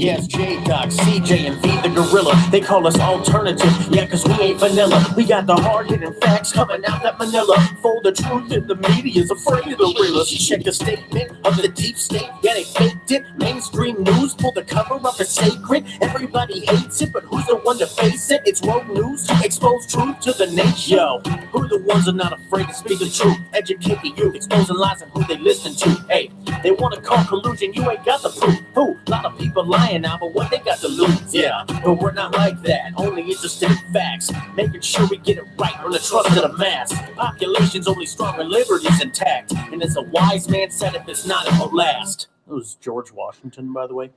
Yes, J-Doc, CJ, and V the Gorilla. They call us alternative, yeah, cause we ain't vanilla. We got the hard-hitting facts coming out that Manila. For the truth in the media's afraid of the realest. Check the statement of the deep state, yeah, they faked it. Mainstream news pull the cover up as sacred. Everybody hates it, but who's the one to face it? It's road news to expose truth to the nation. Yo, who the ones are not afraid to speak the truth? Educate the youth, exposing lies and who they listen to. Hey, they want to call collusion, you ain't got the proof. Who? A lot of people lying now, but what they got to lose? Yeah, but we're not like that, only interested in facts, making sure we get it right on the trust of the mass. Population's only strong when liberty's intact, and as a wise man said, if it's not, it won't last. That was George Washington, by the way.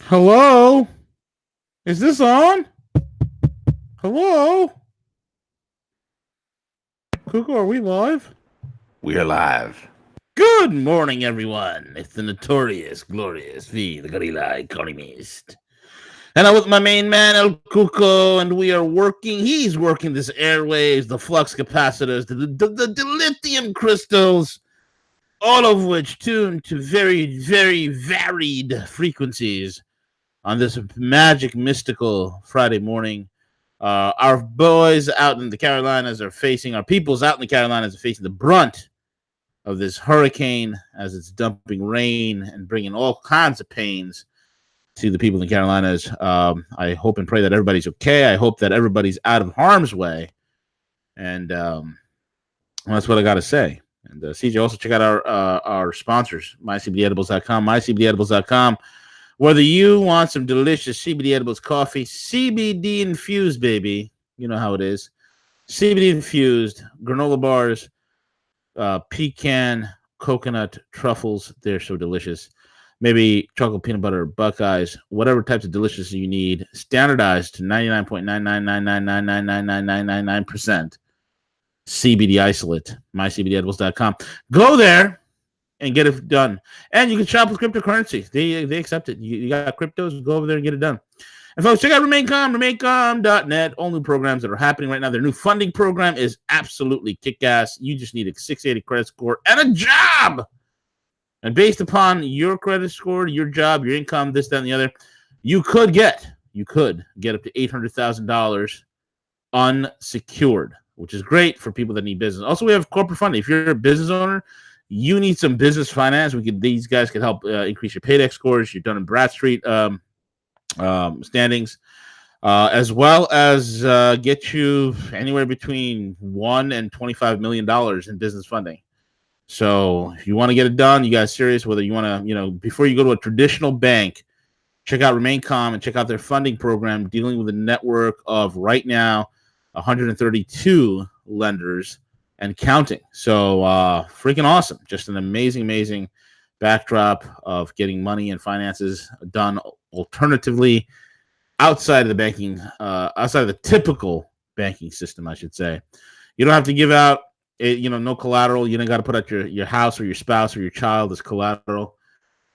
Hello? Is this on? Hello? Cuckoo, are we live? We're live. Good morning, everyone. It's the notorious, glorious V, the gorilla economist. And I'm with my main man, El Cuco, and we are working. He's working this airwaves, the flux capacitors, the lithium crystals, all of which tuned to very, very varied frequencies on this magic, mystical Friday morning. Our boys out in the Carolinas are facing, our peoples out in the Carolinas are facing the brunt of this hurricane as it's dumping rain and bringing all kinds of pains to the people in the Carolinas. I hope and pray that everybody's okay. I hope that everybody's out of harm's way. And that's what I got to say. And CJ, also check out our sponsors, mycbdedibles.com, mycbdedibles.com. Whether you want some delicious CBD edibles coffee, CBD infused, baby, you know how it is. CBD infused granola bars, pecan, coconut, truffles, they're so delicious. Maybe chocolate peanut butter, Buckeyes, whatever types of delicious you need, standardized to 99.99999999999% CBD isolate, mycbdedibles.com. Go there and get it done. And you can shop with cryptocurrency. They accept it. You got cryptos, go over there and get it done. And folks, check out RemainCom.net. All new programs that are happening right now. Their new funding program is absolutely kick-ass. You just need a 680 credit score and a job. And based upon your credit score, your job, your income, this, that, and the other, you could get up to $800,000 unsecured, which is great for people that need business. Also, we have corporate funding. If you're a business owner, you need some business finance. These guys can help increase your paydex scores, your Dun & Bradstreet standings, as well as get you anywhere between $1 and $25 million in business funding. So if you want to get it done, you guys serious, whether you want to, before you go to a traditional bank, check out RemainCom and check out their funding program dealing with a network of right now 132 lenders and counting. So freaking awesome. Just an amazing backdrop of getting money and finances done alternatively outside of the banking, outside of the typical banking system, I should say. You don't have to give out, no collateral. You don't got to put out your house or your spouse or your child as collateral.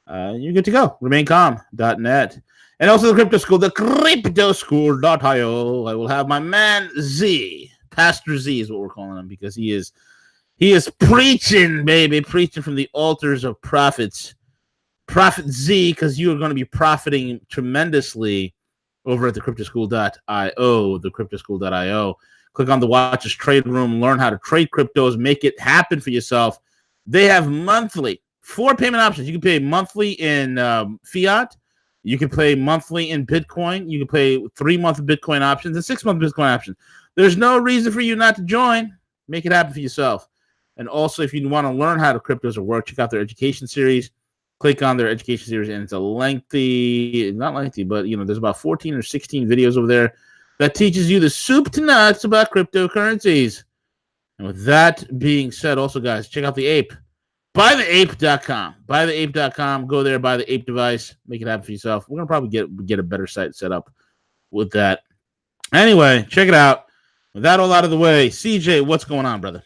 You're good to go. RemainCom.net. And also the crypto school, the cryptoschool.io. I will have my man Z. Pastor Z is what we're calling him, because he is preaching, baby, preaching from the altars of prophets. Prophet Z, because you are going to be profiting tremendously over at the cryptoschool.io, the cryptoschool.io. Click on the Watch Us Trade Room, learn how to trade cryptos, make it happen for yourself. They have monthly 4 payment options. You can pay monthly in fiat. You can pay monthly in Bitcoin. You can pay 3-month Bitcoin options and 6-month Bitcoin options. There's no reason for you not to join. Make it happen for yourself. And also, if you want to learn how the cryptos work, check out their education series. Click on their education series, and it's a lengthy, not lengthy, but there's about 14 or 16 videos over there that teaches you the soup to nuts about cryptocurrencies. And with that being said, also, guys, check out the Ape. Buytheape.com. Buytheape.com. Go there, buy the Ape device. Make it happen for yourself. We're going to probably get a better site set up with that. Anyway, check it out. With that all out of the way, CJ, what's going on, brother?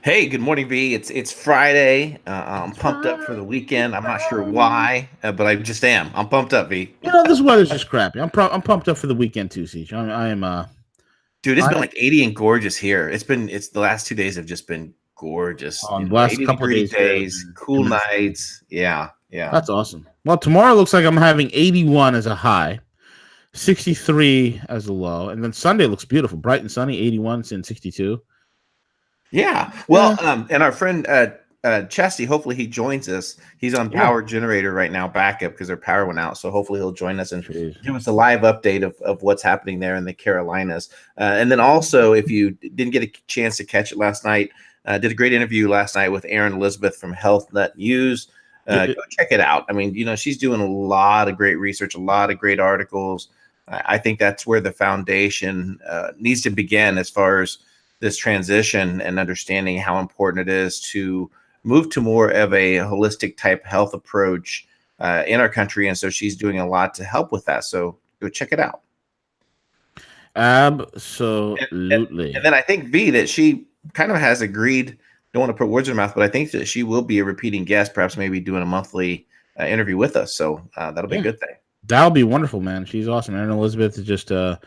Hey, good morning, V. It's Friday. I'm pumped up for the weekend. I'm not sure why, but I just am. I'm pumped up, V. This weather's just crappy. I'm pumped up for the weekend too, Siege. I am. Dude, it's been like 80 and gorgeous here. It's the last 2 days have just been gorgeous. On the last 80 couple of degree days here, days, cool nights. Yeah, yeah. That's awesome. Well, tomorrow looks like I'm having 81 as a high, 63 as a low, and then Sunday looks beautiful, bright and sunny, 81 and 62. Yeah. Well, and our friend Chesty, hopefully he joins us. He's on power generator right now, backup because their power went out. So hopefully he'll join us and give us a live update of what's happening there in the Carolinas. And then also, if you didn't get a chance to catch it last night, did a great interview last night with Erin Elizabeth from Health Nut News. Go check it out. I mean, she's doing a lot of great research, a lot of great articles. I think that's where the foundation needs to begin as far as this transition and understanding how important it is to move to more of a holistic type health approach in our country. And so she's doing a lot to help with that. So go check it out. Absolutely. And then I think, V, that she kind of has agreed, don't want to put words in her mouth, but I think that she will be a repeating guest, perhaps maybe doing a monthly interview with us. So that'll be a good thing. That'll be wonderful, man. She's awesome. Erin Elizabeth is just a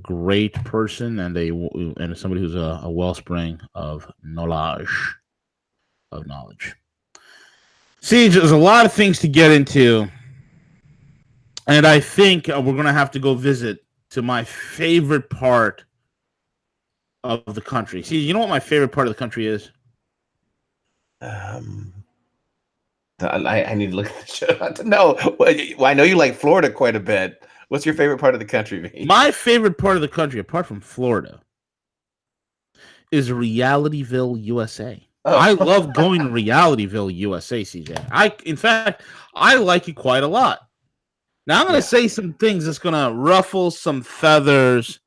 great person and somebody who's a wellspring of knowledge. Siege, there's a lot of things to get into, and I think we're going to have to go visit to my favorite part of the country. See, you know what my favorite part of the country is? I need to look at the show. No, I know you like Florida quite a bit. What's your favorite part of the country, V? My favorite part of the country, apart from Florida, is Realityville, USA. Oh. I love going to Realityville, USA, CJ. In fact, I like it quite a lot. Now, I'm going to say some things that's going to ruffle some feathers.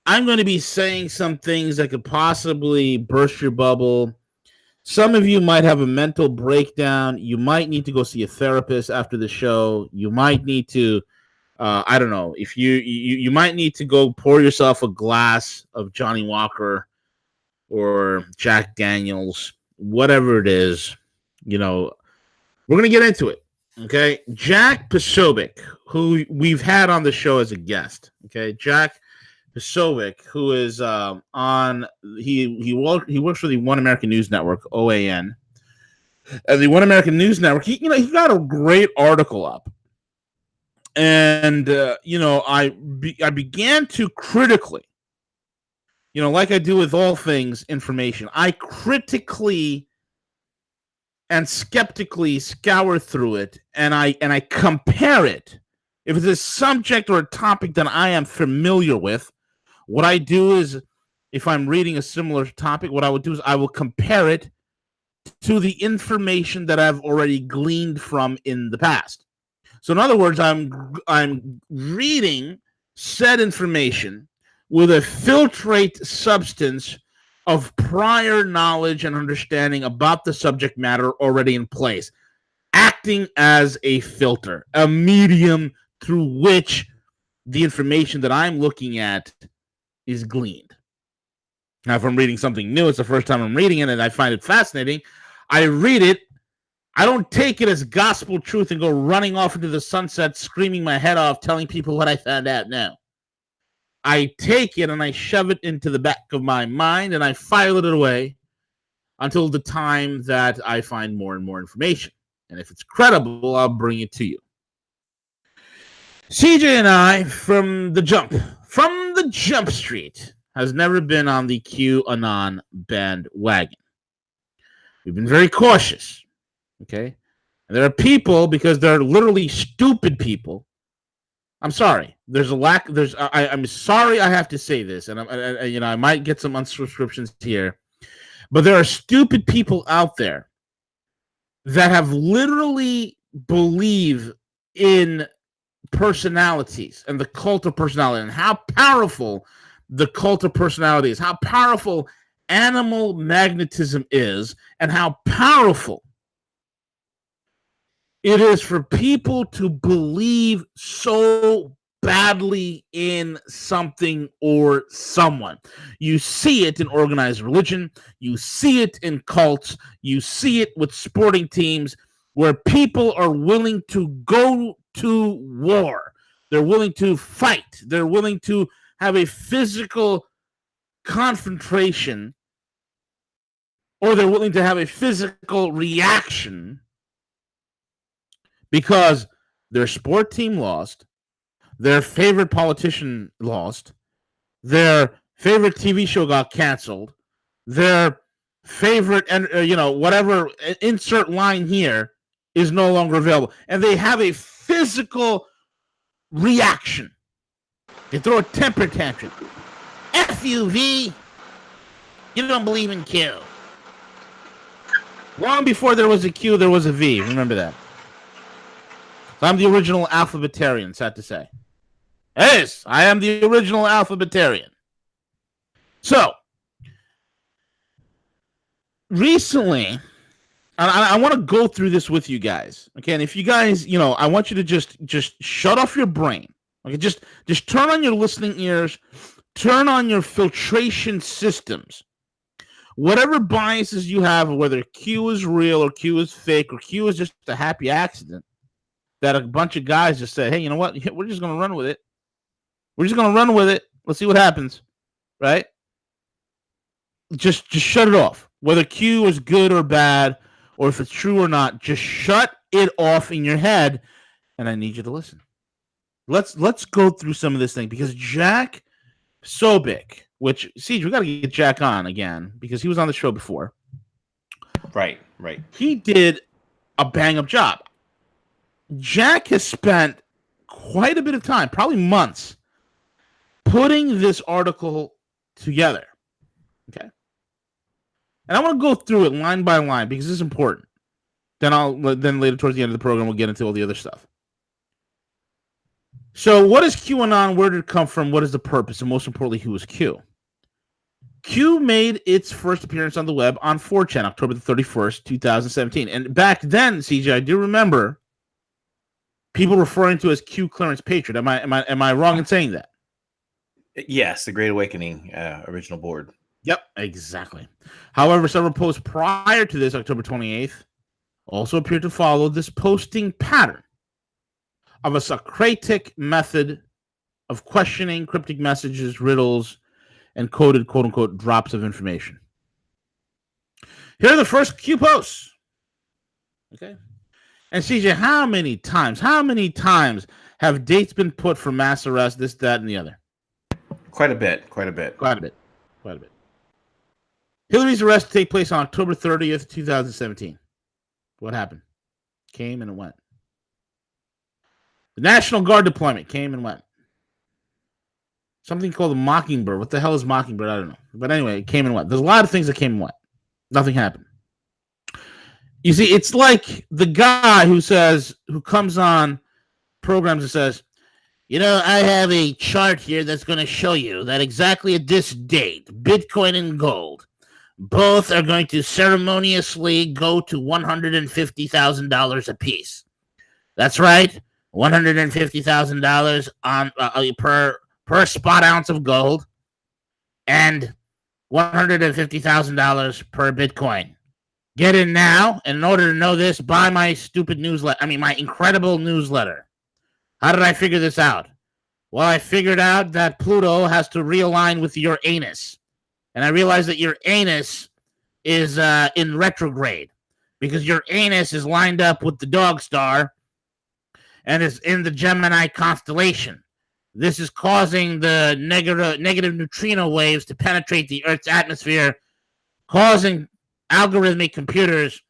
I'm going to be saying some things that could possibly burst your bubble. Some of you might have a mental breakdown. You might need to go see a therapist after the show. You might need to, I don't know, if you might need to go pour yourself a glass of Johnny Walker or Jack Daniels, whatever it is. We're going to get into it. Okay. Jack Posobiec, who we've had on the show as a guest. Okay. Jack Posobiec, who is he works for the One American News Network, OAN. And the One American News Network, he got a great article up. And I began to critically, like I do with all things information, I critically and skeptically scour through it, and I compare it. If it's a subject or a topic that I am familiar with, what I do is, if I'm reading a similar topic, what I would do is I will compare it to the information that I've already gleaned from in the past. So in other words, I'm reading said information with a filtrate substance of prior knowledge and understanding about the subject matter already in place, acting as a filter, a medium through which the information that I'm looking at is gleaned. Now, if I'm reading something new, it's the first time I'm reading it, and I find it fascinating, I read it. I don't take it as gospel truth and go running off into the sunset, screaming my head off, telling people what I found out now. I take it and I shove it into the back of my mind, and I file it away until the time that I find more and more information. And if it's credible, I'll bring it to you. CJ and I, from the jump street, has never been on the QAnon bandwagon. We've been very cautious, okay? And there are people, because they're literally stupid people. I'm sorry. I'm sorry I have to say this, and I might get some unsubscriptions here, but there are stupid people out there that have literally believe in personalities and the cult of personality and how powerful the cult of personality is, how powerful animal magnetism is, and how powerful it is for people to believe so badly in something or someone. You see it in organized religion. You see it in cults. You see it with sporting teams where people are willing to go to war. They're willing to fight. They're willing to have a physical confrontation, or they're willing to have a physical reaction because their sport team lost, their favorite politician lost, their favorite TV show got canceled, their favorite, whatever, insert line here is no longer available. And they have a physical reaction. They throw a temper tantrum. F you, V. You don't believe in Q. Long before there was a Q, there was a V. Remember that. So I'm the original alphabetarian, sad to say. Yes, I am the original alphabetarian. So, recently, and I want to go through this with you guys. Okay, and if you guys, I want you to just shut off your brain. Okay, just turn on your listening ears, turn on your filtration systems. Whatever biases you have, whether Q is real or Q is fake or Q is just a happy accident that a bunch of guys just said, hey, you know what? We're just going to run with it. We're just going to run with it. Let's see what happens, right? Just shut it off. Whether Q is good or bad, or if it's true or not, just shut it off in your head, and I need you to listen. Let's go through some of this thing, because Jack Sobek, which, Siege, we got to get Jack on again, because he was on the show before. Right. He did a bang-up job. Jack has spent quite a bit of time, probably months, putting this article together. Okay. And I want to go through it line by line because this is important. Then later towards the end of the program, we'll get into all the other stuff. So what is QAnon? Where did it come from? What is the purpose? And most importantly, who is Q? Q made its first appearance on the web on 4chan, October the 31st, 2017. And back then, CJ, I do remember people referring to as Q Clearance Patriot. Am I wrong in saying that? Yes, the Great Awakening original board. Yep, exactly. However, several posts prior to this, October 28th, also appeared to follow this posting pattern of a Socratic method of questioning cryptic messages, riddles, and coded, quote-unquote, drops of information. Here are the first Q posts. Okay? And CJ, how many times have dates been put for mass arrest, this, that, and the other? Quite a bit. Hillary's arrest take place on October 30th, 2017. What happened? Came and it went. The National Guard deployment came and went. Something called a Mockingbird. What the hell is Mockingbird? I don't know. But anyway, it came and went. There's a lot of things that came and went. Nothing happened. You see, it's like the guy who comes on programs and says, I have a chart here that's going to show you that exactly at this date, Bitcoin and gold, both are going to ceremoniously go to $150,000 a piece. That's right, $150,000 on per spot ounce of gold, and $150,000 per Bitcoin. Get in now, and in order to know this, buy my stupid newsletter. My incredible newsletter. How did I figure this out? Well, I figured out that Pluto has to realign with Uranus. And I realized that Uranus is in retrograde because Uranus is lined up with the dog star and is in the Gemini constellation. This is causing the negative neutrino waves to penetrate the Earth's atmosphere, causing algorithmic computers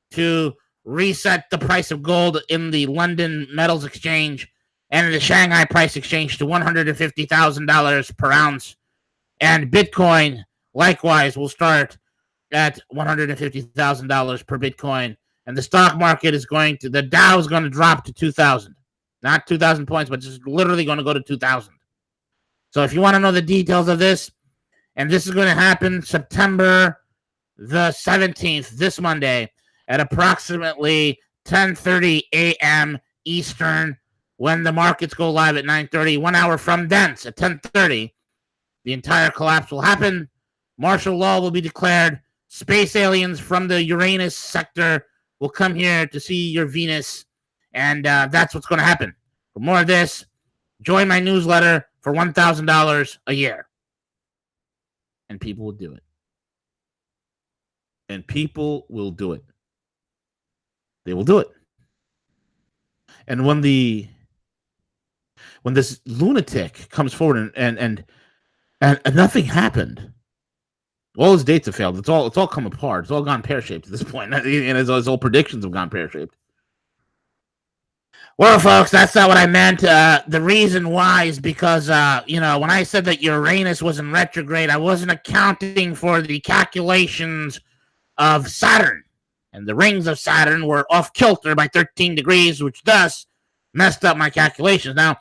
to reset the price of gold in the London Metals Exchange and the Shanghai Price Exchange to $150,000 per ounce. And Bitcoin, likewise, will start at $150,000 per Bitcoin. And the stock market the Dow is going to drop to 2,000. Not 2,000 points, but just literally going to go to 2,000. So if you want to know the details of this, and this is going to happen September the 17th, this Monday, at approximately 10:30 a.m. Eastern when the markets go live at 9:30, 1 hour from thence at 10:30, the entire collapse will happen. Martial law will be declared. Space aliens from the Uranus sector will come here to see your Venus, and that's what's going to happen. For more of this, join my newsletter for $1,000 a year. And people will do it. And people will do it. They will do it. And when this lunatic comes forward and nothing happened, all his dates have failed. It's all come apart. It's all gone pear-shaped at this point. And his old predictions have gone pear-shaped. Well, folks, that's not what I meant. The reason why is because, when I said that Uranus was in retrograde, I wasn't accounting for the calculations of Saturn. And the rings of Saturn were off kilter by 13 degrees, which thus messed up my calculations. Now,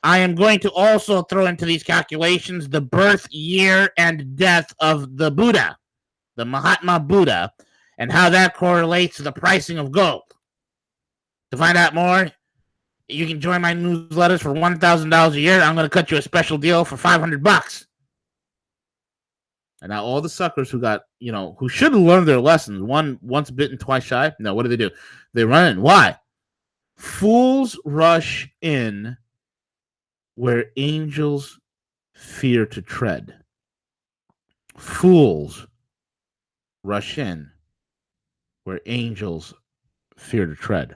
I am going to also throw into these calculations the birth year and death of the Buddha, the Mahatma Buddha, and how that correlates to the pricing of gold. To find out more, you can join my newsletters for $1,000 a year. I'm going to cut you a special deal for $500. And now all the suckers who got, who should have learned their lessons, once bitten, twice shy. No, what do? They run in. Why? Fools rush in where angels fear to tread. Fools rush in where angels fear to tread.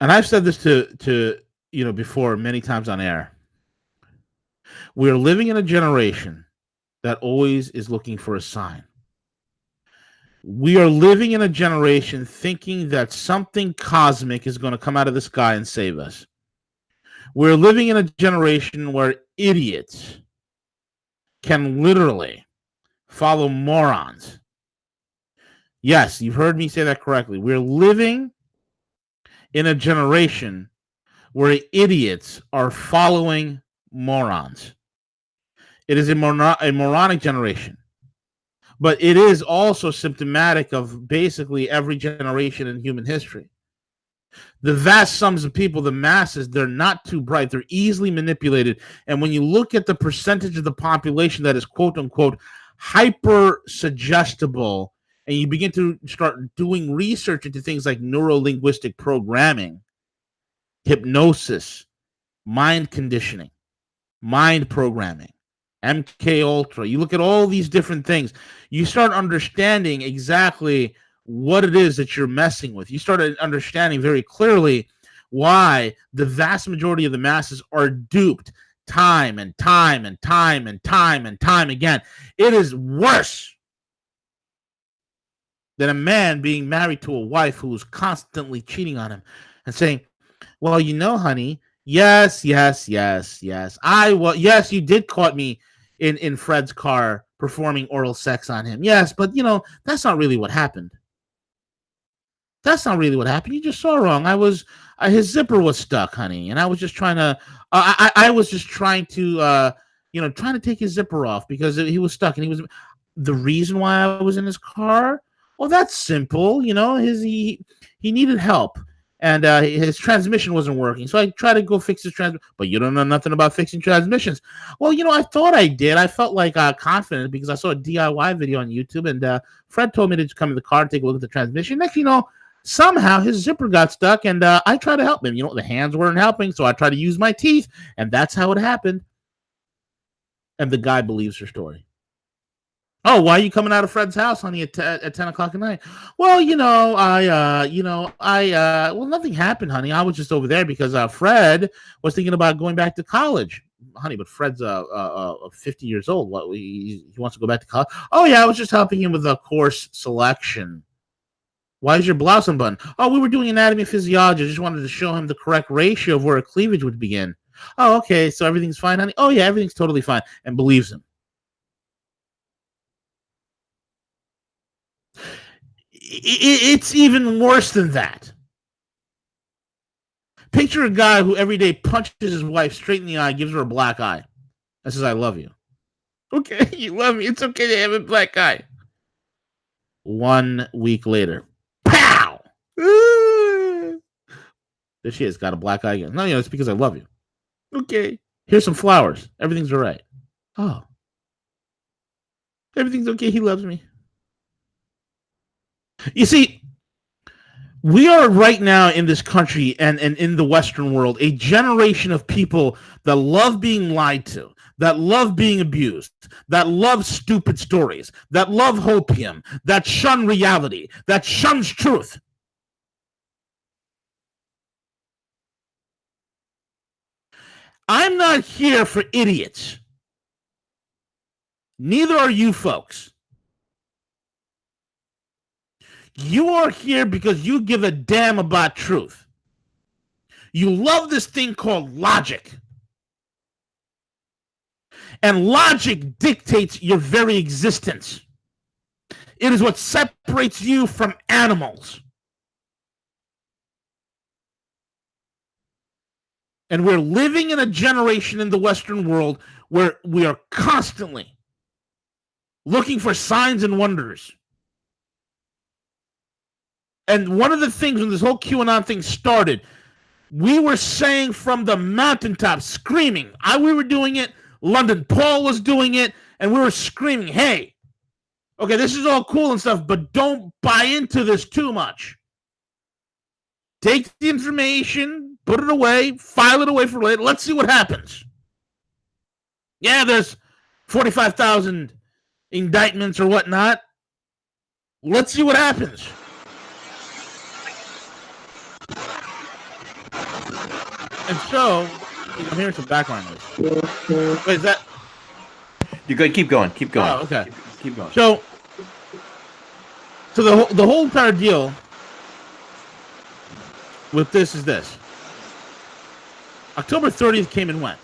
And I've said this to before many times on air. We're living in a generation that always is looking for a sign. We are living in a generation thinking that something cosmic is going to come out of the sky and save us. We're living in a generation where idiots can literally follow morons. Yes, you've heard me say that correctly. We're living in a generation where idiots are following morons. It is a moronic generation. But it is also symptomatic of basically every generation in human history. The vast sums of people, the masses, they're not too bright. They're easily manipulated. And when you look at the percentage of the population that is quote unquote hyper suggestible, and you begin to start doing research into things like neuro-linguistic programming, hypnosis, mind conditioning, mind programming, MK Ultra, you look at all these different things, you start understanding exactly what it is that you're messing with. You start understanding very clearly why the vast majority of the masses are duped time and time and time and time and time again. It is worse than a man being married to a wife who is constantly cheating on him and saying, well, honey, yes. Yes, you did caught me in Fred's car performing oral sex on him. Yes, but that's not really what happened. That's not really what happened. You just saw wrong. His zipper was stuck, honey, and I was just trying to trying to take his zipper off because he was stuck, and he was the reason why I was in his car. Well, that's simple. He needed help, and his transmission wasn't working. So I tried to go fix his transmission. But you don't know nothing about fixing transmissions. Well, I thought I did. I felt like confident because I saw a DIY video on YouTube, and Fred told me to just come in the car and take a look at the transmission. Next, somehow his zipper got stuck, and I tried to help him. The hands weren't helping, so I tried to use my teeth, and that's how it happened. And the guy believes her story. Oh, why are you coming out of Fred's house, honey, at 10 o'clock at night? Well, well, nothing happened, honey. I was just over there because Fred was thinking about going back to college. Honey, but Fred's 50 years old. What, he wants to go back to college? Oh, yeah, I was just helping him with a course selection. Why is your blouse unbuttoned? Oh, we were doing anatomy and physiology. I just wanted to show him the correct ratio of where a cleavage would begin. Oh, okay, so everything's fine, honey? Oh, yeah, everything's totally fine, and believes him. It's even worse than that. Picture a guy who every day punches his wife straight in the eye, gives her a black eye, and says, I love you. Okay, you love me. It's okay to have a black eye. 1 week later, pow! There she is, got a black eye again. No, it's because I love you. Okay. Here's some flowers. Everything's all right. Oh. Everything's okay. He loves me. You see, we are right now in this country and in the Western world, a generation of people that love being lied to, that love being abused, that love stupid stories, that love hopium, that shun reality, that shuns truth. I'm not here for idiots. Neither are you folks. You are here because you give a damn about truth. You love this thing called logic. And logic dictates your very existence. It is what separates you from animals. And we're living in a generation in the Western world where we are constantly looking for signs and wonders. And one of the things when this whole QAnon thing started, we were saying from the mountaintop, screaming. We were doing it. London Paul was doing it. And we were screaming, hey, okay, this is all cool and stuff, but don't buy into this too much. Take the information, put it away, file it away for later. Let's see what happens. Yeah, there's 45,000 indictments or whatnot. Let's see what happens. And so, I'm hearing some background noise. Wait, is that? You're good. Keep going. Keep going. Oh, okay. Keep going. So the whole entire deal with this is this. October 30th came and went.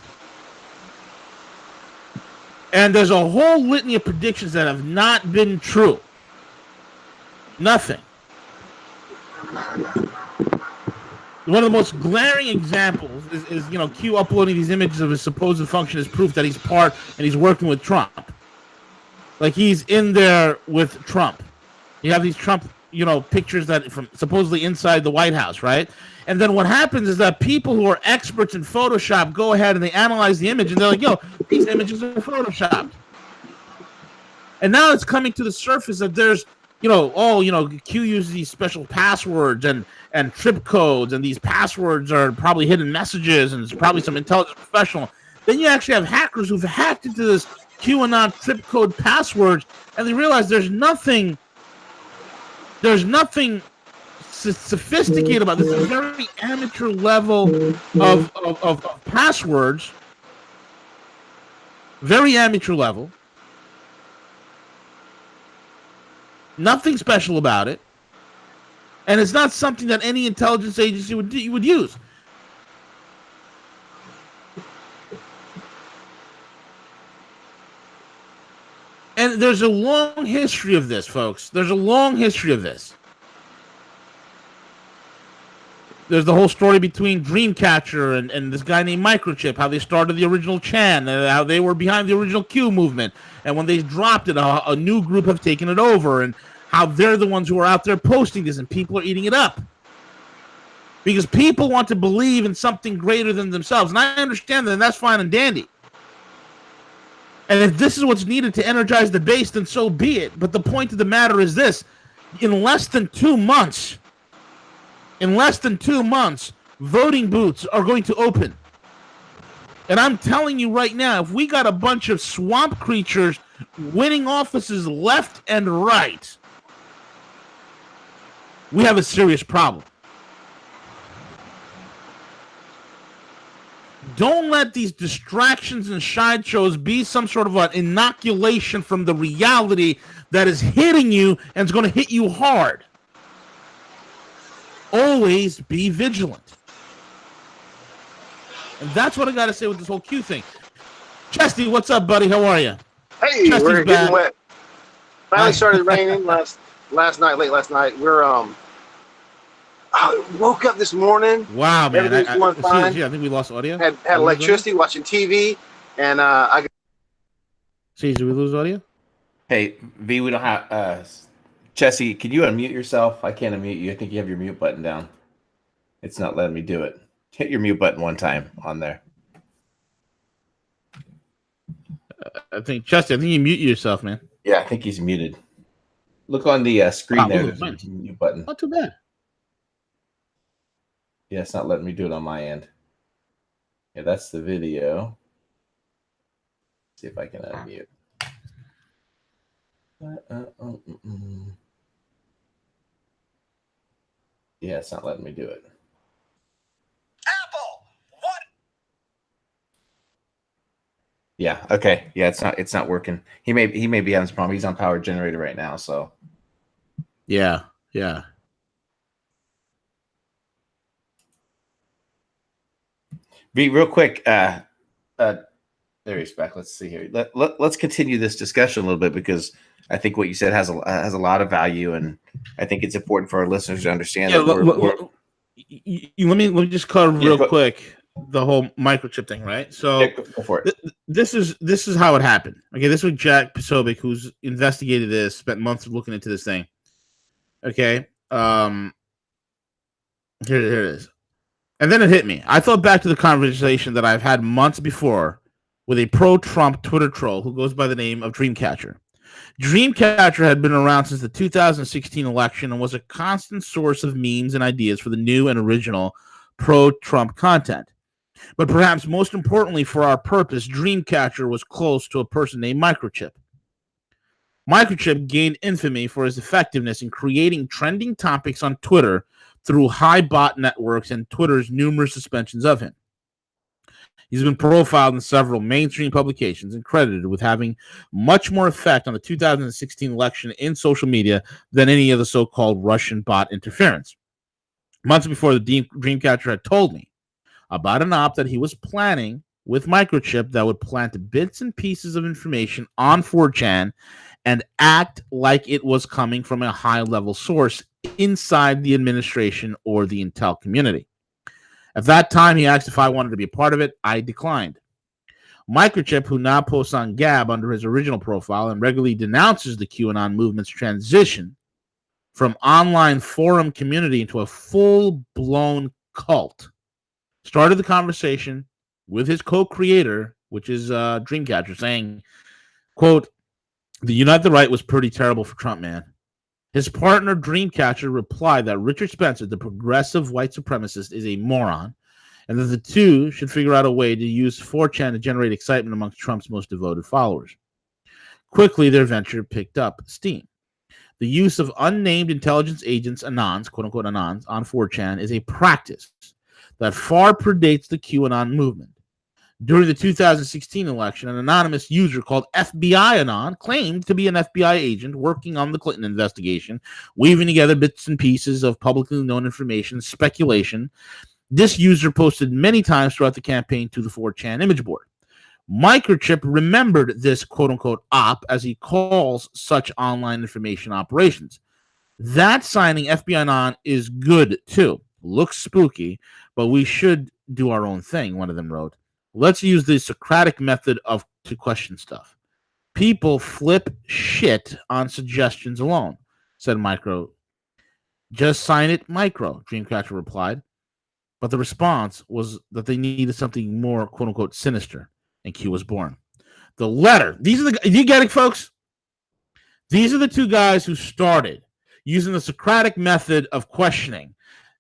And there's a whole litany of predictions that have not been true. Nothing. One of the most glaring examples is Q uploading these images of his supposed function as proof that he's part and he's working with Trump. Like he's in there with Trump. You have these Trump, pictures that from supposedly inside the White House, right? And then what happens is that people who are experts in Photoshop go ahead and they analyze the image and they're like, these images are Photoshopped. And now it's coming to the surface that there's, Q uses these special passwords and trip codes, and these passwords are probably hidden messages, and it's probably some intelligent professional. Then you actually have hackers who've hacked into this QAnon trip code passwords, and they realize there's nothing sophisticated about this. It's a very amateur level of passwords, very amateur level. Nothing special about it. And it's not something that any intelligence agency would use. And there's a long history of this, folks. There's a long history of this. There's the whole story between Dreamcatcher and this guy named Microchip, how they started the original Chan, and how they were behind the original Q movement. And when they dropped it, a new group have taken it over, and how they're the ones who are out there posting this, and people are eating it up. Because people want to believe in something greater than themselves. And I understand that, and that's fine and dandy. And if this is what's needed to energize the base, then so be it. But the point of the matter is this. In less than 2 months, voting booths are going to open. And I'm telling you right now, if we got a bunch of swamp creatures winning offices left and right, we have a serious problem. Don't let these distractions and sideshows be some sort of an inoculation from the reality that is hitting you and is going to hit you hard. Always be vigilant. And that's what I got to say with this whole Q thing. Chesty, what's up, buddy? How are you? Hey, Chesty's we're getting back. wet. Finally started raining last night, late last night. I woke up this morning. Wow, man. Everything's going fine. I think we lost audio. Had electricity, watching TV, and did we lose audio? Hey, V, we don't have Jesse, can you unmute yourself? I can't unmute you. I think you have your mute button down. It's not letting me do it. Hit your mute button one time on there. I think, Chesty, I think you mute yourself, man. Yeah, I think he's muted. Look on the screen there. Ooh, There's a mute button. not too bad. Yeah, it's not letting me do it on my end. Yeah, that's the video. See if I can unmute. Yeah, it's not letting me do it. Apple, what? Yeah. Okay. Yeah, it's not working. He may be having some problem. He's on power generator right now. So. Yeah. Be real quick. There he's back. Let's see here. Let's continue this discussion a little bit because I think what you said has a lot of value, and I think it's important for our listeners to understand. Yeah, that let me just cover real quick the whole microchip thing, right? So go for it. This is how it happened. Okay, this was Jack Posobiec, who's investigated this, spent months looking into this thing. Okay, here it is. And then it hit me. I thought back to the conversation that I've had months before with a pro-Trump Twitter troll who goes by the name of Dreamcatcher. Dreamcatcher had been around since the 2016 election and was a constant source of memes and ideas for the new and original pro-Trump content. But perhaps most importantly for our purpose, Dreamcatcher was close to a person named Microchip. Microchip gained infamy for his effectiveness in creating trending topics on Twitter through high bot networks and Twitter's numerous suspensions of him. He's been profiled in several mainstream publications and credited with having much more effect on the 2016 election in social media than any of the so-called Russian bot interference. Months before, the Dreamcatcher had told me about an op that he was planning with Microchip that would plant bits and pieces of information on 4chan and act like it was coming from a high-level source inside the administration or the intel community. At that time, he asked if I wanted to be a part of it. I declined. Microchip, who now posts on Gab under his original profile and regularly denounces the QAnon movement's transition from online forum community into a full-blown cult, started the conversation with his co-creator, which is Dreamcatcher, saying, quote, "The Unite the Right was pretty terrible for Trump, man." His partner, Dreamcatcher, replied that Richard Spencer, the progressive white supremacist, is a moron, and that the two should figure out a way to use 4chan to generate excitement amongst Trump's most devoted followers. Quickly, their venture picked up steam. The use of unnamed intelligence agents, Anons, quote-unquote Anons, on 4chan is a practice that far predates the QAnon movement. During the 2016 election, an anonymous user called FBI Anon claimed to be an FBI agent working on the Clinton investigation, weaving together bits and pieces of publicly known information, speculation. This user posted many times throughout the campaign to the 4chan image board. Microchip remembered this quote-unquote op, as he calls such online information operations. That signing FBI Anon is good, too. Looks spooky, but we should do our own thing, one of them wrote. Let's use the Socratic method to question stuff. People flip shit on suggestions alone, said Micro. Just sign it, Micro, Dreamcatcher replied. But the response was that they needed something more, quote-unquote, sinister, and Q was born. The letter. You get it, folks? These are the two guys who started using the Socratic method of questioning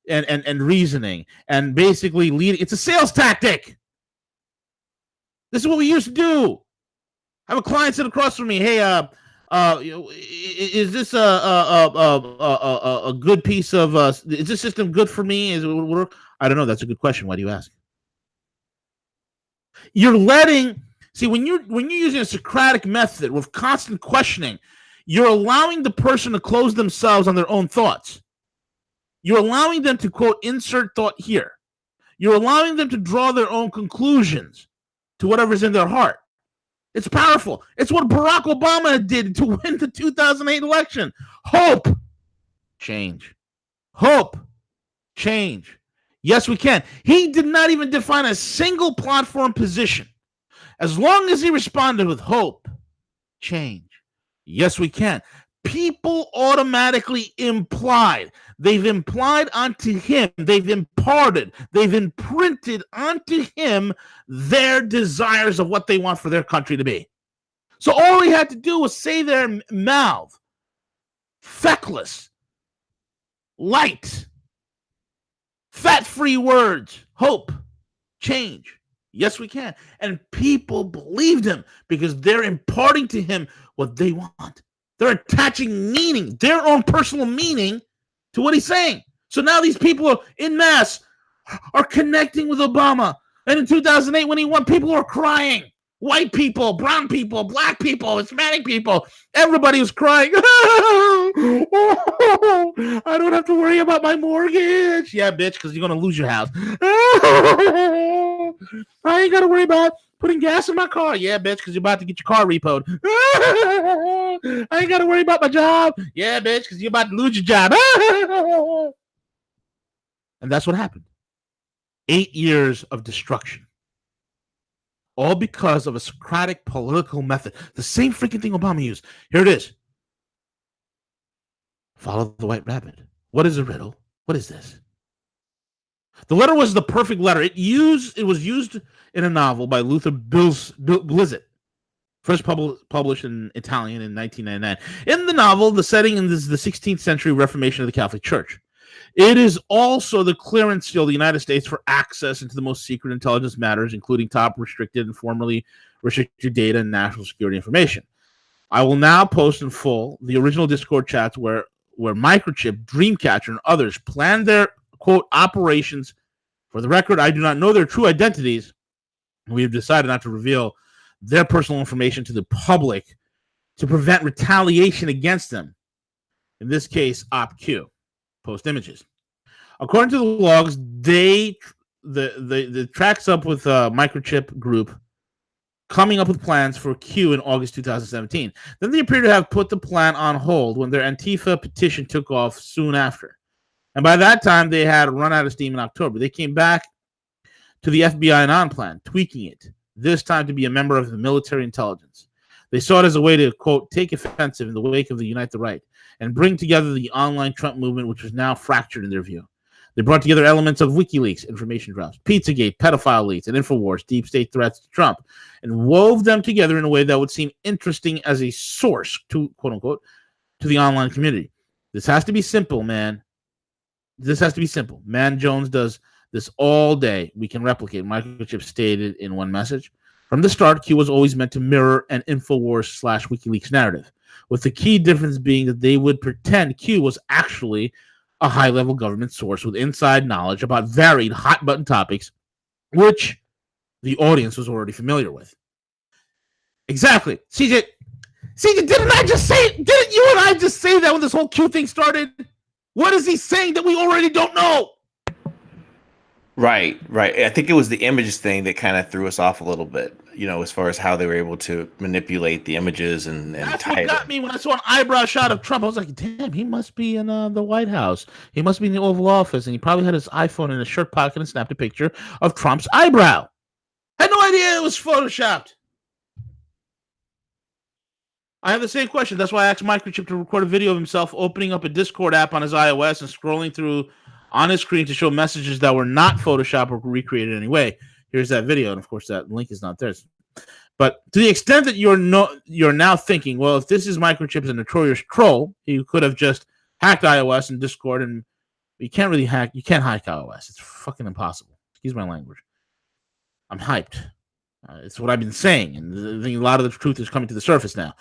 and reasoning and basically leading. It's a sales tactic. This is what we used to do. I have a client sit across from me. Hey, is this a good piece of? Is this system good for me? Is it work? I don't know. That's a good question. Why do you ask? You're letting when you're using a Socratic method with constant questioning, you're allowing the person to close themselves on their own thoughts. You're allowing them to quote insert thought here. You're allowing them to draw their own conclusions to whatever's in their heart. It's powerful. It's what Barack Obama did to win the 2008 election. Hope, change. Hope, change. Yes, we can. He did not even define a single platform position. As long as he responded with hope, change. Yes, we can. People automatically implied They've implied onto him, they've imparted, they've imprinted onto him their desires of what they want for their country to be. So all he had to do was say their mouth, feckless, light, fat-free words, hope, change. Yes, we can. And people believed him because they're imparting to him what they want. They're attaching meaning, their own personal meaning, to what he's saying. So now these people in mass are connecting with Obama. And in 2008, when he won, people were crying. White people, brown people, black people, Hispanic people. Everybody was crying. Oh, I don't have to worry about my mortgage. Yeah, bitch, because you're going to lose your house. I ain't got to worry about putting gas in my car. Yeah, bitch, because you're about to get your car repoed. I ain't got to worry about my job. Yeah, bitch, because you're about to lose your job. And that's what happened. 8 years of destruction. All because of a Socratic political method. The same freaking thing Obama used. Here it is. Follow the white rabbit. What is a riddle? What is this? The letter was the perfect letter. It was used in a novel by Luther Blizet, first published in Italian in 1999. In the novel, the setting is the 16th century Reformation of the Catholic Church. It is also the clearance seal of the United States for access into the most secret intelligence matters, including top restricted and formerly restricted data and national security information. I will now post in full the original Discord chats where Microchip, Dreamcatcher, and others planned their, quote, operations. For the record, I do not know their true identities. We have decided not to reveal their personal information to the public to prevent retaliation against them. In this case, OpQ. Post images. According to the logs, the tracks up with Microchip Group coming up with plans for Q in August 2017. Then they appear to have put the plan on hold when their Antifa petition took off soon after. And by that time, they had run out of steam in October. They came back to the FBI Anon plan, tweaking it, this time to be a member of the military intelligence. They saw it as a way to, quote, take offensive in the wake of the Unite the Right and bring together the online Trump movement, which was now fractured in their view. They brought together elements of WikiLeaks, information drops, Pizzagate, pedophile leaks, and InfoWars, deep state threats to Trump, and wove them together in a way that would seem interesting as a source to, quote unquote, to the online community. This has to be simple, man. This has to be simple. Man Jones does this all day. We can replicate. Microchip stated in one message. From the start, Q was always meant to mirror an InfoWars / WikiLeaks narrative, with the key difference being that they would pretend Q was actually a high-level government source with inside knowledge about varied hot-button topics, which the audience was already familiar with. Exactly. CJ, didn't you and I just say that when this whole Q thing started? What is he saying that we already don't know? Right. I think it was the images thing that kind of threw us off a little bit, as far as how they were able to manipulate the images and That's tie what got me when I saw an eyebrow shot of Trump. I was like, damn, he must be in the White House. He must be in the Oval Office, and he probably had his iPhone in his shirt pocket and snapped a picture of Trump's eyebrow. I had no idea it was photoshopped. I have the same question. That's why I asked Microchip to record a video of himself opening up a Discord app on his iOS and scrolling through on his screen to show messages that were not Photoshop or recreated in any way. Here's that video, and of course that link is not there. But to the extent that you're now thinking, well, if this is Microchip's a notorious troll, he could have just hacked iOS and Discord, and you can't hack iOS. It's fucking impossible. Excuse my language. I'm hyped. It's what I've been saying, and I think a lot of the truth is coming to the surface now.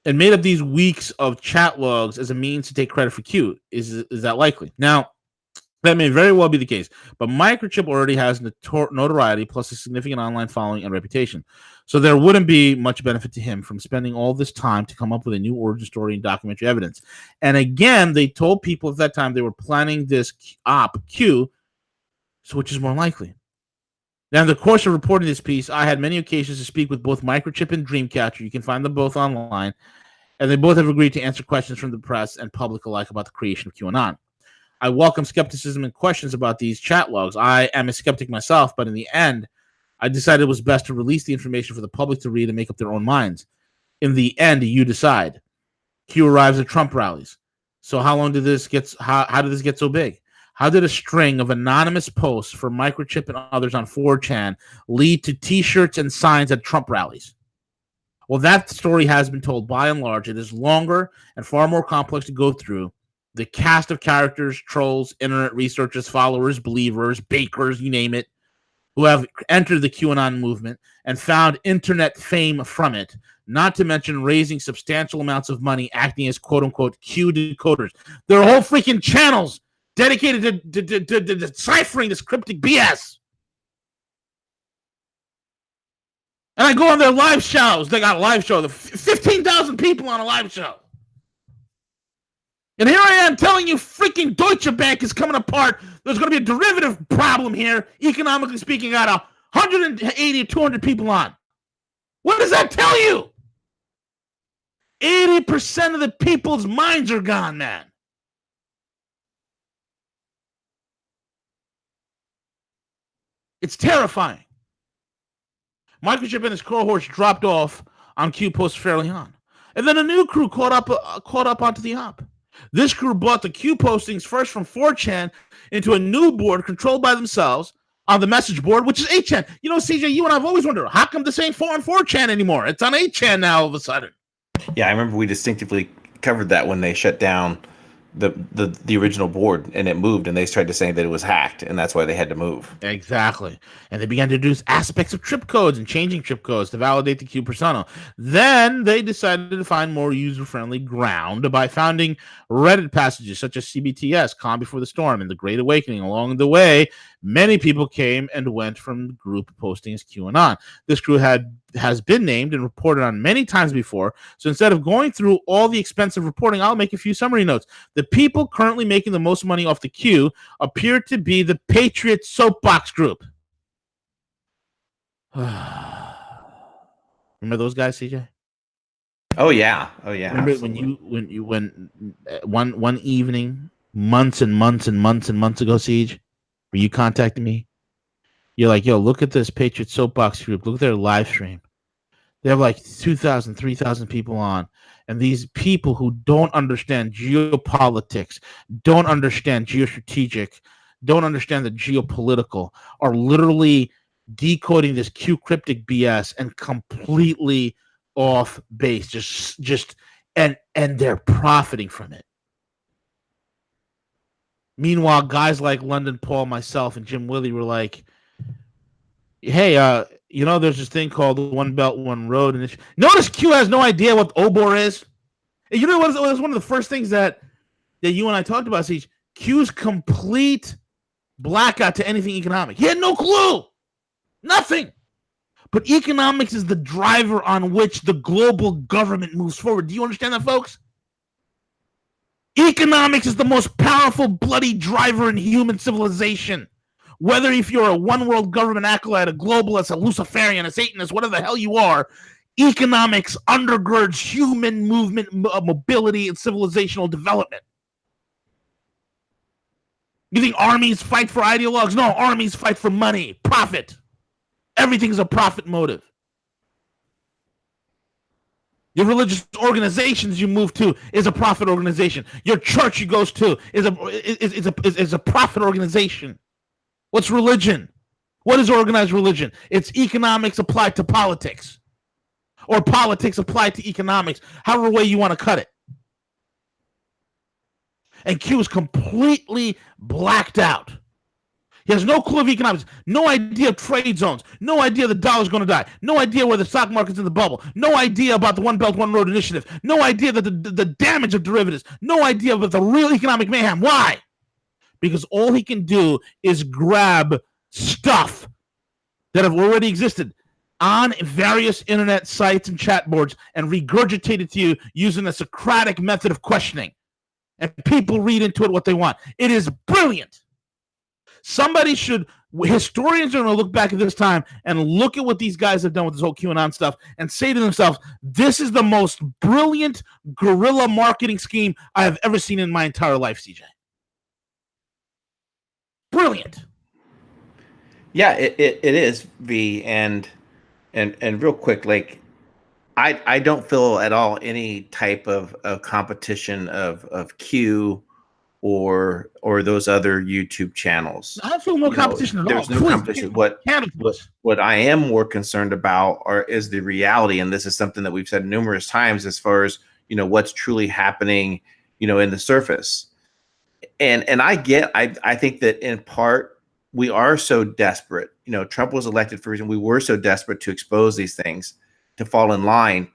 And made up these weeks of chat logs as a means to take credit for Q. Is that likely? Now, that may very well be the case, but Microchip already has notoriety plus a significant online following and reputation. So there wouldn't be much benefit to him from spending all this time to come up with a new origin story and documentary evidence. And again, they told people at that time they were planning this op Q, so which is more likely. Now, in the course of reporting this piece, I had many occasions to speak with both Microchip and Dreamcatcher. You can find them both online. And they both have agreed to answer questions from the press and public alike about the creation of QAnon. I welcome skepticism and questions about these chat logs. I am a skeptic myself, but in the end, I decided it was best to release the information for the public to read and make up their own minds. In the end, you decide. Q arrives at Trump rallies, So how long did this get? How did this get so big? How did a string of anonymous posts for Microchip and others on 4chan lead to T-shirts and signs at Trump rallies? Well, that story has been told by and large. It is longer and far more complex to go through. The cast of characters, trolls, internet researchers, followers, believers, bakers, you name it, who have entered the QAnon movement and found internet fame from it, not to mention raising substantial amounts of money acting as quote-unquote Q decoders. There are whole freaking channels dedicated to deciphering this cryptic BS. And I go on their live shows. They got a live show. 15,000 people on a live show. And here I am telling you freaking Deutsche Bank is coming apart. There's going to be a derivative problem here. Economically speaking, got 180 or 200 people on. What does that tell you? 80% of the people's minds are gone, man. It's terrifying. Microchip and his cohorts dropped off on Q posts fairly on. And then a new crew caught up onto the op. This crew bought the Q postings first from 4chan into a new board controlled by themselves on the message board, which is 8chan. You know, CJ, you and I've always wondered, how come this ain't on 4chan anymore? It's on 8chan now all of a sudden. Yeah, I remember we distinctively covered that when they shut down the original board and it moved, and they tried to say that it was hacked, and that's why they had to move. Exactly. And they began to introduce aspects of trip codes and changing trip codes to validate the Q persona. Then they decided to find more user-friendly ground by founding Reddit passages such as CBTS, Calm Before the Storm, and The Great Awakening. Along the way, many people came and went from the group posting as QAnon. This crew has been named and reported on many times before, so instead of going through all the expensive reporting, I'll make a few summary notes. The people currently making the most money off the Q appear to be the Patriot Soapbox Group. Remember those guys, CJ? Oh yeah. Remember absolutely. when one evening, months and months ago, Siege, where you contacted me? You're like, yo, look at this Patriot Soapbox Group. Look at their live stream. They have like 2,000, 3,000 people on. And these people who don't understand geopolitics, don't understand geostrategic, don't understand the geopolitical, are literally decoding this Q cryptic BS and completely off base. And they're profiting from it. Meanwhile, guys like London Paul, myself, and Jim Willie were like, hey, there's this thing called One Belt, One Road. And notice Q has no idea what OBOR is. And you know what was one of the first things that you and I talked about, Siege? Q's complete blackout to anything economic. He had no clue. Nothing. But economics is the driver on which the global government moves forward. Do you understand that, folks? Economics is the most powerful bloody driver in human civilization. Whether if you're a one world government acolyte, a globalist, a Luciferian, a Satanist, whatever the hell you are, economics undergirds human movement, mobility, and civilizational development. You think armies fight for ideologues? No, armies fight for money, profit. Everything's a profit motive. Your religious organizations you move to is a profit organization. Your church you goes to is a profit organization. What's religion? What is organized religion? It's economics applied to politics, or politics applied to economics, however way you want to cut it. And Q is completely blacked out. He has no clue of economics, no idea of trade zones, no idea the dollar's going to die, no idea where the stock market's in the bubble, no idea about the One Belt, One Road initiative, no idea that the damage of derivatives, no idea about the real economic mayhem. Why? Because all he can do is grab stuff that have already existed on various internet sites and chat boards and regurgitate it to you using a Socratic method of questioning. And people read into it what they want. It is brilliant. Historians are going to look back at this time and look at what these guys have done with this whole QAnon stuff and say to themselves, this is the most brilliant guerrilla marketing scheme I have ever seen in my entire life, CJ. Brilliant. Yeah, it is, V, and real quick, like, I don't feel at all any type of competition of Q or those other YouTube channels. I don't feel no competition at all. There's no Please, competition. what What I am more concerned about is the reality, and this is something that we've said numerous times as far as what's truly happening, in the surface. And I think that in part we are so desperate. Trump was elected for a reason. We were so desperate to expose these things, to fall in line.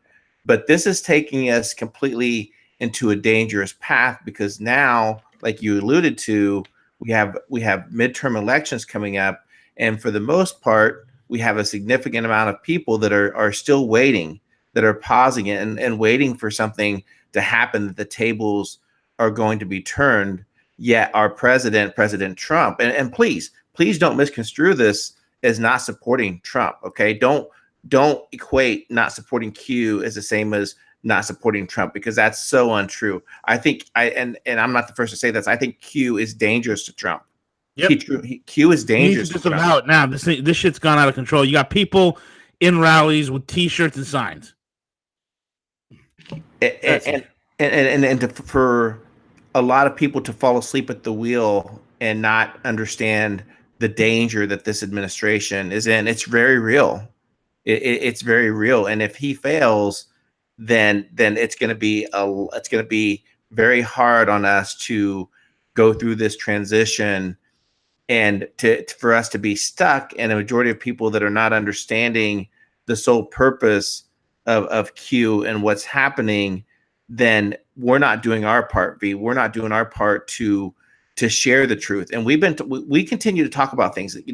But this is taking us completely into a dangerous path, because now, like you alluded to, we have midterm elections coming up, and for the most part, we have a significant amount of people that are still waiting, that are pausing it and waiting for something to happen, that the tables are going to be turned. Yet our President Trump, and please don't misconstrue this as not supporting Trump. Okay, don't equate not supporting Q as the same as not supporting Trump, because that's so untrue. I think and I'm not the first to say this. I think Q is dangerous to Trump. Yep. Q is dangerous to Trump. Out now. This shit's gone out of control. You got people in rallies with T-shirts and signs. For a lot of people to fall asleep at the wheel and not understand the danger that this administration is in, it's very real. It's very real, and if he fails, then it's going to be very hard on us to go through this transition, and for us to be stuck, and a majority of people that are not understanding the sole purpose of Q and what's happening, then we're not doing our part. We're not doing our part to share the truth. And we continue to talk about things that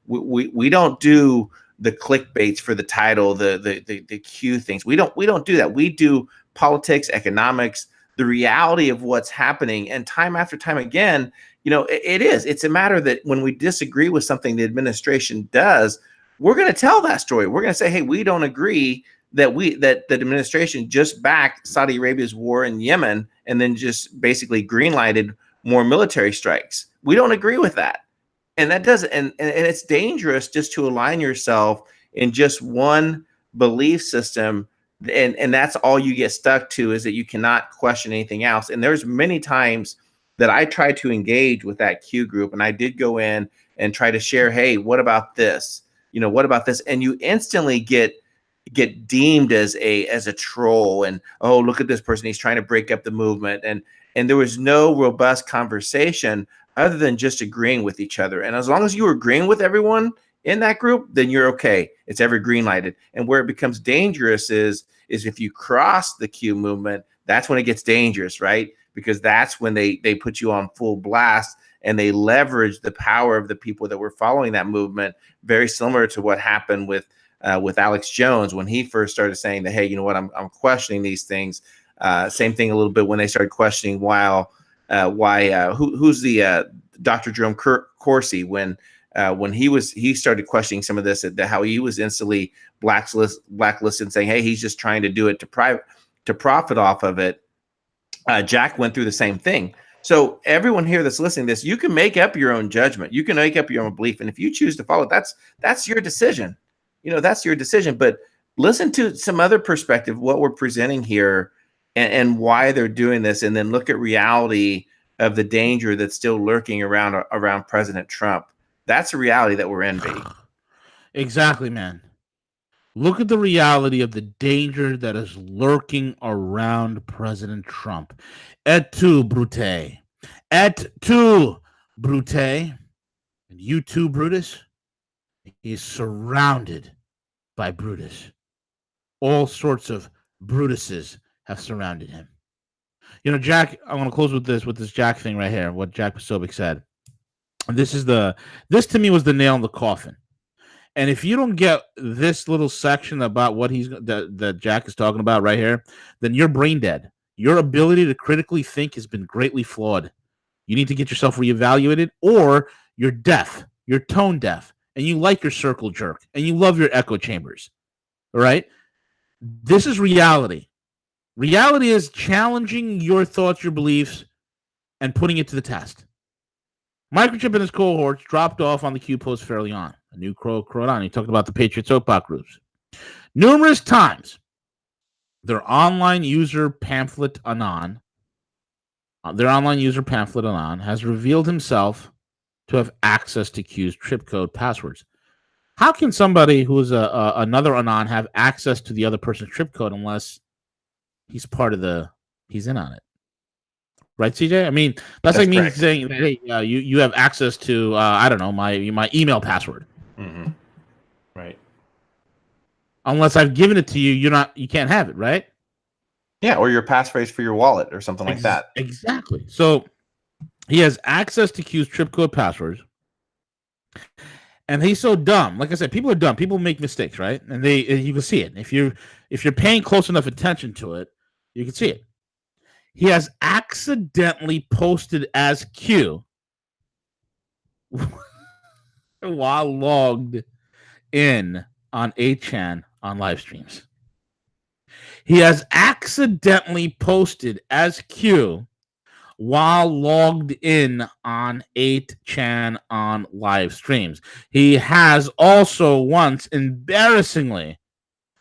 we don't do the clickbaits for the title, the Q things. We don't do that. We do politics, economics, the reality of what's happening, and time after time again, it's a matter that when we disagree with something the administration does, we're going to tell that story. We're going to say, hey, we don't agree that the administration just backed Saudi Arabia's war in Yemen and then just basically greenlighted more military strikes. We don't agree with that. And that doesn't, and it's dangerous just to align yourself in just one belief system, and that's all you get stuck to, is that you cannot question anything else. And there's many times that I tried to engage with that Q group, and I did go in and try to share, hey, what about this? What about this? And you instantly get deemed as a troll, and oh, look at this person, he's trying to break up the movement, and there was no robust conversation other than just agreeing with each other. And as long as you were agreeing with everyone in that group, then you're okay. It's ever green lighted. And where it becomes dangerous is if you cross the Q movement, that's when it gets dangerous, right? Because that's when they put you on full blast, and they leverage the power of the people that were following that movement, very similar to what happened with Alex Jones when he first started saying that, hey, you know what, I'm questioning these things. Same thing a little bit when they started questioning who's the Dr. Jerome Corsi, when he started questioning some of this, how he was instantly blacklisted and saying, hey, he's just trying to do it to profit off of it. Jack went through the same thing. So everyone here that's listening to this, you can make up your own judgment. You can make up your own belief. And if you choose to follow, that's your decision. That's your decision. But listen to some other perspective, what we're presenting here, and why they're doing this, and then look at reality of the danger that's still lurking around President Trump. That's a reality that we're in, B. Exactly, man. Look at the reality of the danger that is lurking around President Trump. Et tu, Brute. Et tu, Brute. And you too, Brutus. He's surrounded by Brutus. All sorts of Brutuses have surrounded him. Jack, I want to close with this Jack thing right here, what Jack Posobiec said. This to me was the nail in the coffin. And if you don't get this little section about what that Jack is talking about right here, then you're brain dead. Your ability to critically think has been greatly flawed. You need to get yourself reevaluated, or you're deaf. You're tone deaf, and you like your circle jerk, and you love your echo chambers. All right? This is reality. Reality is challenging your thoughts, your beliefs, and putting it to the test. Microchip and his cohorts dropped off on the Q post fairly on. A new crow crowed on. He talked about the Patriot soapbox groups. Numerous times, their online user pamphlet Anon, has revealed himself to have access to Q's trip code passwords. How can somebody who is another Anon have access to the other person's trip code unless he's in on it? Right, CJ? I mean, that's like me correct. saying, hey, you have access to, I don't know, my email password. Mm-hmm. Right. Unless I've given it to you, you can't have it, right? Yeah, or your passphrase for your wallet or something like that. Exactly. So he has access to Q's trip code passwords. And he's so dumb. Like I said, people are dumb. People make mistakes, right? And you can see it. If you're paying close enough attention to it, you can see it. He has accidentally posted as Q while logged in on 8chan on live streams. He has accidentally posted as Q while logged in on 8chan on live streams. He has also once embarrassingly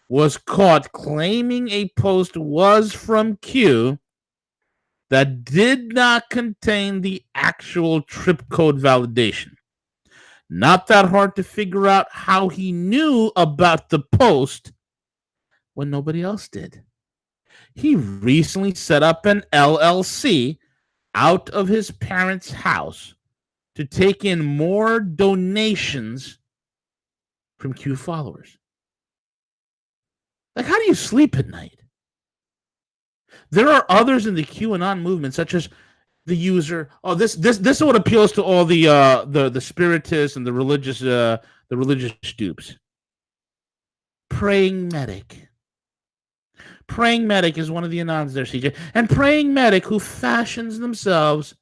was caught claiming a post was from Q that did not contain the actual trip code validation. Not that hard to figure out how he knew about the post when nobody else did. He recently set up an LLC out of his parents' house to take in more donations from Q followers. Like, how do you sleep at night? There are others in the QAnon movement, such as the user. Oh, this is what appeals to all the spiritists and the religious stoops. Praying Medic. Praying Medic is one of the Anons there, CJ. And Praying Medic, who fashions themselves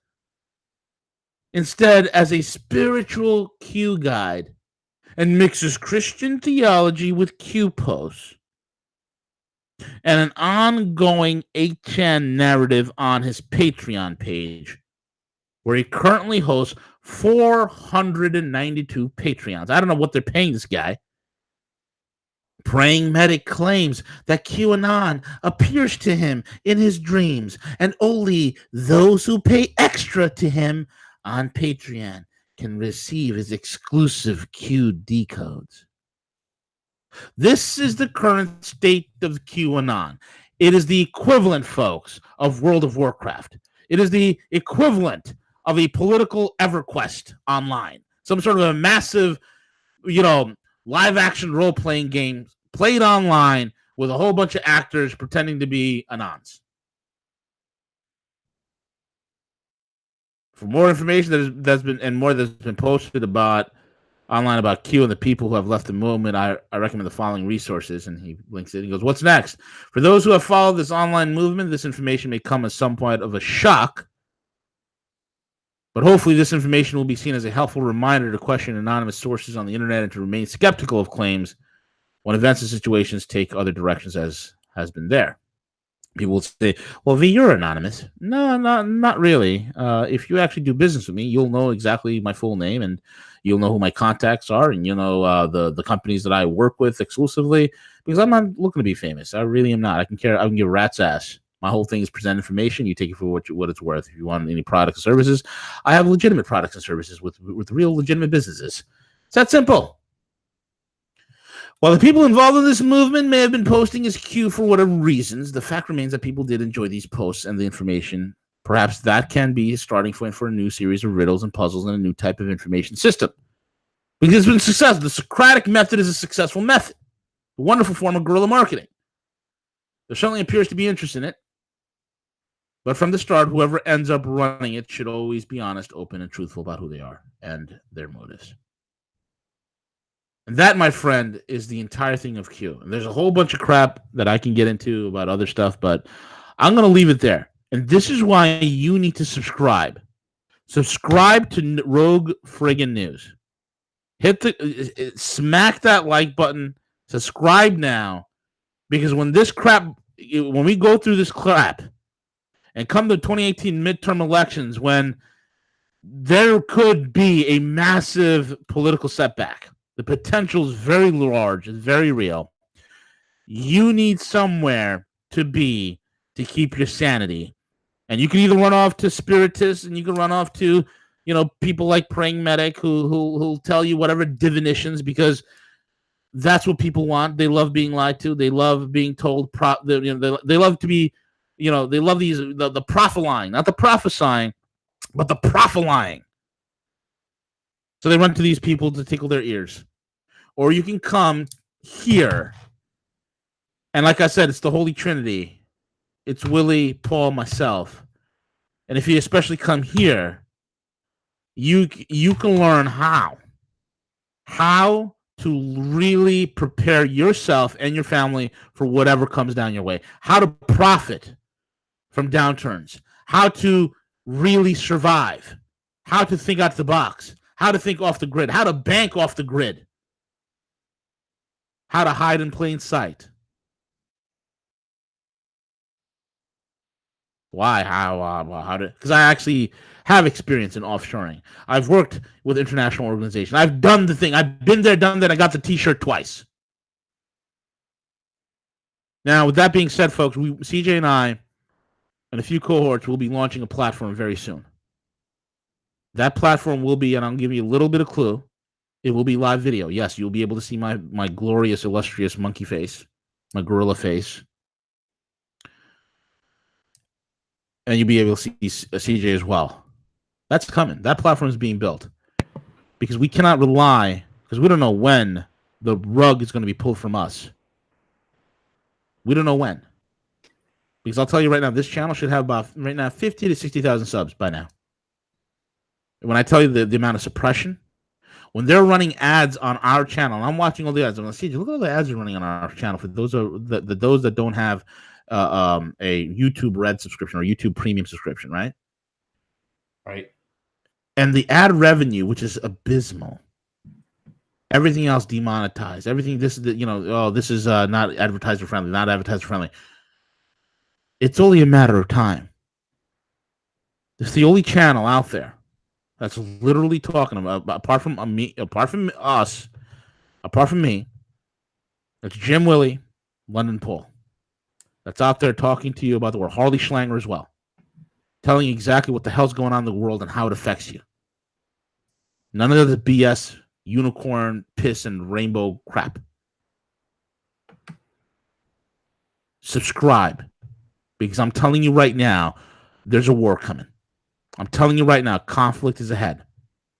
instead as a spiritual Q guide and mixes Christian theology with Q posts and an ongoing 8chan narrative on his Patreon page, where he currently hosts 492 Patreons. I don't know what they're paying this guy. Praying Medic claims that QAnon appears to him in his dreams, and only those who pay extra to him on Patreon can receive his exclusive Q decodes. This is the current state of QAnon. It is the equivalent, folks, of World of Warcraft. It is the equivalent of a political EverQuest online. Some sort of a massive, live-action role-playing game played online with a whole bunch of actors pretending to be Anons. For more information that's been posted online about Q and the people who have left the movement, I recommend the following resources, and he links it. He goes, what's next? For those who have followed this online movement, this information may come as somewhat of a shock, but hopefully this information will be seen as a helpful reminder to question anonymous sources on the internet and to remain skeptical of claims when events and situations take other directions, as has been there. People will say, well, V, you're anonymous. No, not really. If you actually do business with me, you'll know exactly my full name, and you'll know who my contacts are, and you'll know the companies that I work with exclusively, because I'm not looking to be famous. I really am not. I can give a rat's ass. My whole thing is present information. You take it for what it's worth. If you want any products and services, I have legitimate products and services with real legitimate businesses. It's that simple. While the people involved in this movement may have been posting as Q for whatever reasons, the fact remains that people did enjoy these posts and the information. Perhaps that can be a starting point for a new series of riddles and puzzles and a new type of information system. Because it's been successful. The Socratic method is a successful method. A wonderful form of guerrilla marketing. There certainly appears to be interest in it. But from the start, whoever ends up running it should always be honest, open, and truthful about who they are and their motives. And that, my friend, is the entire thing of Q. And there's a whole bunch of crap that I can get into about other stuff, but I'm going to leave it there. And this is why you need to subscribe. Subscribe to Rogue Friggin' News. Smack that like button. Subscribe now. Because when we go through this crap, and come the 2018 midterm elections, when there could be a massive political setback, the potential is very large, it's very real. You need somewhere to be to keep your sanity. And you can either run off to spiritists, and you can run off to, people like Praying Medic who'll tell you whatever divinations, because that's what people want. They love being lied to. They love being told. They love to be, they love the prophesying, not the prophesying, but the prophesying. So they run to these people to tickle their ears. Or you can come here. And like I said, it's the Holy Trinity. It's Willie, Paul, myself. And if you especially come here, you can learn how to really prepare yourself and your family for whatever comes down your way. How to profit from downturns. How to really survive. How to think out the box. How to think off the grid. How to bank off the grid. How to hide in plain sight. Why? How to? Because I actually have experience in offshoring. I've worked with international organizations. I've done the thing. I've been there, done that. I got the T-shirt twice. Now, with that being said, folks, CJ and I and a few cohorts will be launching a platform very soon. That platform will be, and I'll give you a little bit of clue, it will be live video. Yes, you'll be able to see my glorious, illustrious monkey face, my gorilla face. And you'll be able to see CJ as well. That's coming. That platform is being built. Because we cannot rely, because we don't know when the rug is going to be pulled from us. We don't know when. Because I'll tell you right now, this channel should have about, right now, 50 to 60,000 subs by now. And when I tell you the amount of suppression, when they're running ads on our channel, and I'm watching all the ads, I'm like, CJ, look at all the ads they're running on our channel for those that don't have a YouTube Red subscription or YouTube Premium subscription, right? Right. And the ad revenue, which is abysmal. Everything else demonetized. Everything, this is not advertiser friendly, not advertiser friendly. It's only a matter of time. It's the only channel out there that's literally talking about, apart from me, apart from me, it's Jim Willie, London Paul. That's out there talking to you about the world. Harley Schlanger as well. Telling you exactly what the hell's going on in the world and how it affects you. None of the BS, unicorn, piss, and rainbow crap. Subscribe. Because I'm telling you right now, there's a war coming. I'm telling you right now, conflict is ahead.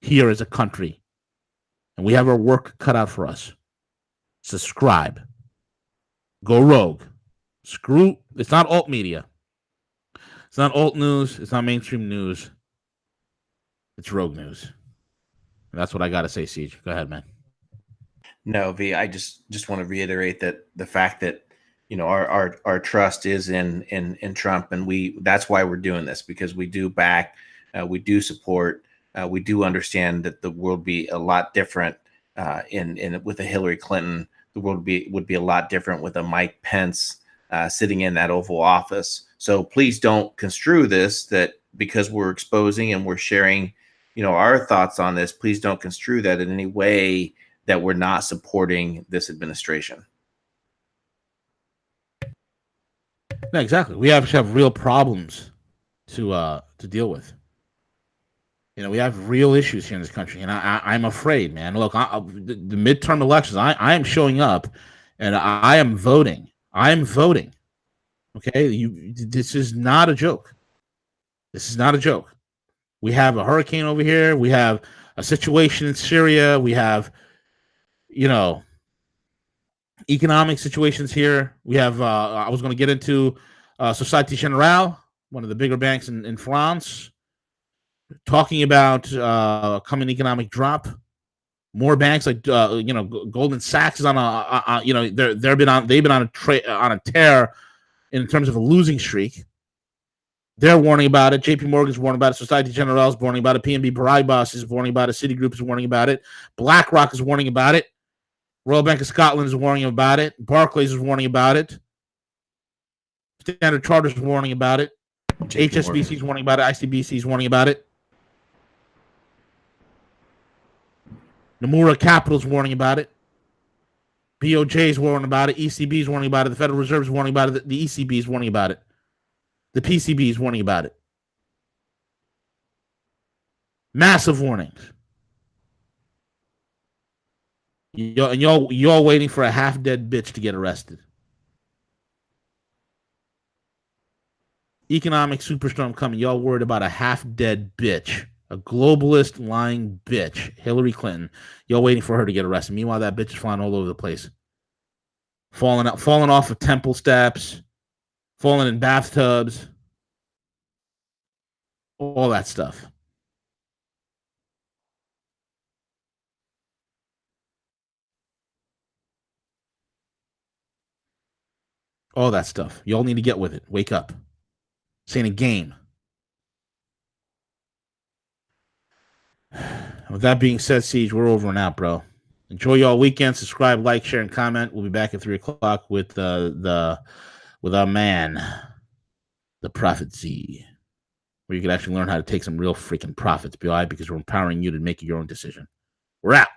Here as a country. And we have our work cut out for us. Subscribe. Go rogue. Screw, it's not alt media. It's not alt news. It's not mainstream news. It's rogue news. And that's what I got to say, Siege. Go ahead, man. No, V, I just want to reiterate that the fact that, our trust is in Trump, and that's why we're doing this, because we do back, we do support, we do understand that the world would be a lot different with a Hillary Clinton. The world would be a lot different with a Mike Pence sitting in that Oval Office. So please don't construe this that because we're exposing and we're sharing, our thoughts on this, please don't construe that in any way that we're not supporting this administration. No, exactly. We actually have real problems to deal with. We have real issues here in this country, and I'm afraid, man. Look, the midterm elections, I am showing up, and I am voting. I am voting. Okay, this is not a joke. This is not a joke. We have a hurricane over here. We have a situation in Syria. We have, economic situations here. We have, I was going to get into Société Générale, one of the bigger banks in France, talking about coming economic drop. More banks like Goldman Sachs is on they've been on a tear in terms of a losing streak. They're warning about it. JP Morgan's warning about it. Société Générale is warning about it. PNB Paribas is warning about it. Citigroup is warning about it. BlackRock is warning about it. Royal Bank of Scotland is warning about it. Barclays is warning about it. Standard Chartered is warning about it. HSBC is warning about it. ICBC is warning about it. Nomura Capital is warning about it. BOJ is warning about it. ECB is warning about it. The Federal Reserve is warning about it. The ECB is warning about it. The PCB is warning about it. Massive warnings. Y'all waiting for a half-dead bitch to get arrested. Economic superstorm coming. Y'all worried about a half-dead bitch. A globalist lying bitch. Hillary Clinton. Y'all waiting for her to get arrested. Meanwhile, that bitch is flying all over the place. Falling off of temple steps. Falling in bathtubs. All that stuff. All that stuff. Y'all need to get with it. Wake up. This ain't a game. With that being said, Siege, we're over and out, bro. Enjoy y'all weekend. Subscribe, like, share, and comment. We'll be back at 3 o'clock with with our man, the Prophet Z, where you can actually learn how to take some real freaking profits, BI, because we're empowering you to make your own decision. We're out.